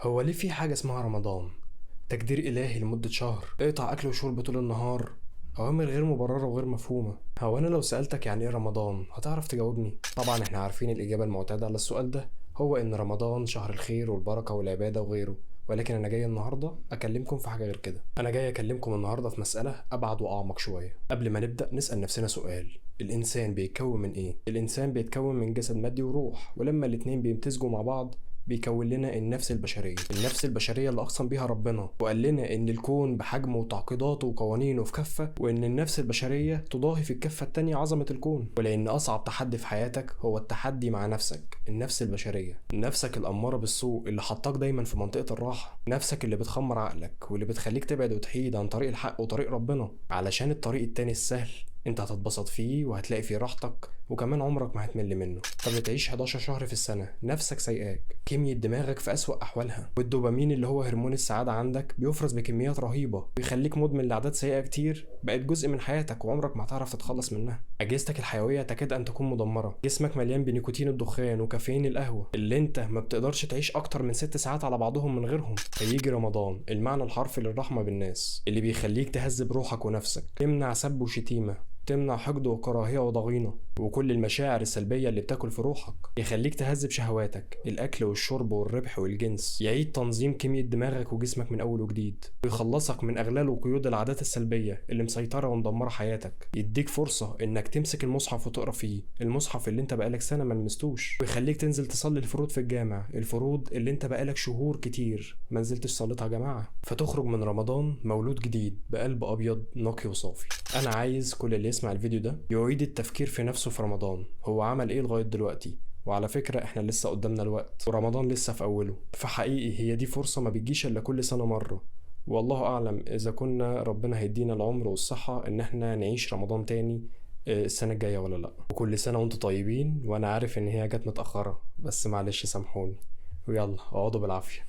هو ليه في حاجة اسمها رمضان؟ تقدير إلهي لمدة شهر، اقطع أكل وشرب طول النهار، أوامر غير مبررة وغير مفهومة. هو أنا لو سألتك يعني إيه رمضان هتعرف تجاوبني؟ طبعا إحنا عارفين الإجابة المعتادة على السؤال ده، هو إن رمضان شهر الخير والبركة والعبادة وغيره. ولكن أنا جاي النهاردة أكلمكم في حاجة غير كده. أنا جاي أكلمكم النهاردة في مسألة أبعد وأعمق شوية. قبل ما نبدأ نسأل نفسنا سؤال: الإنسان بيتكون من إيه؟ الإنسان بيتكون من جسد مادي وروح، ولما الاتنين بيمتزجوا مع بعض بيكون لنا النفس البشرية. النفس البشرية اللي أقسم بيها ربنا وقال لنا إن الكون بحجمه وتعقيداته وقوانينه في كفة، وإن النفس البشرية تضاهي في الكفة التانية عظمة الكون. ولأن أصعب تحدي في حياتك هو التحدي مع نفسك، النفس البشرية، نفسك الأمارة بالسوء اللي حطاك دايما في منطقة الراحة، نفسك اللي بتخمر عقلك واللي بتخليك تبعد وتحيد عن طريق الحق وطريق ربنا علشان الطريق التاني السهل انت هتتبسط فيه وهتلاقي فيه راحتك، وكمان عمرك ما هتمل منه. فبتعيش 11 شهر في السنة نفسك سايقاك، كيمياء دماغك في أسوأ أحوالها، والدوبامين اللي هو هرمون السعادة عندك بيفرز بكميات رهيبة ويخليك مدمن لعادات سيئة كتير بقت جزء من حياتك وعمرك ما هتعرف تتخلص منها. أجهزتك الحيوية تكاد أن تكون مدمرة، جسمك مليان بنيكوتين الدخان وكافيين القهوة اللي انت ما بتقدرش تعيش أكتر من 6 ساعات على بعضهم من غيرهم. هيجي رمضان، المعنى الحرفي للرحمة بالناس، اللي بيخليك تهذب روحك ونفسك، تمنع سب وشتيمة، تمنع حقد وكراهية وضغينة وكل المشاعر السلبية اللي بتاكل في روحك، يخليك تهذب شهواتك، الأكل والشرب والربح والجنس، يعيد تنظيم كمية دماغك وجسمك من أول وجديد، ويخلصك من أغلال وقيود العادات السلبية اللي مسيطرة ومدمرة حياتك، يديك فرصة إنك تمسك المصحف وتقرأ فيه، المصحف اللي أنت بقالك سنة ما لمستوش، ويخليك تنزل تصلي الفروض في الجامع، الفروض اللي أنت بقالك شهور كتير ما نزلتش صليتها جماعة، فتخرج من رمضان مولود جديد بقلب أبيض نقي وصافي. أنا عايز كل اللي يسمع الفيديو ده يعيد التفكير في نفسه في رمضان، هو عمل ايه لغاية دلوقتي؟ وعلى فكرة احنا لسه قدامنا الوقت ورمضان لسه في اوله، فحقيقي هي دي فرصة ما بتجيش الا كل سنة مرة، والله اعلم اذا كنا ربنا هيدينا العمر والصحة ان احنا نعيش رمضان تاني السنة الجاية ولا لا. وكل سنة وانتم طيبين، وانا عارف ان هي جت متأخرة بس معلش سامحوني، ويلا اقعدوا بالعافية.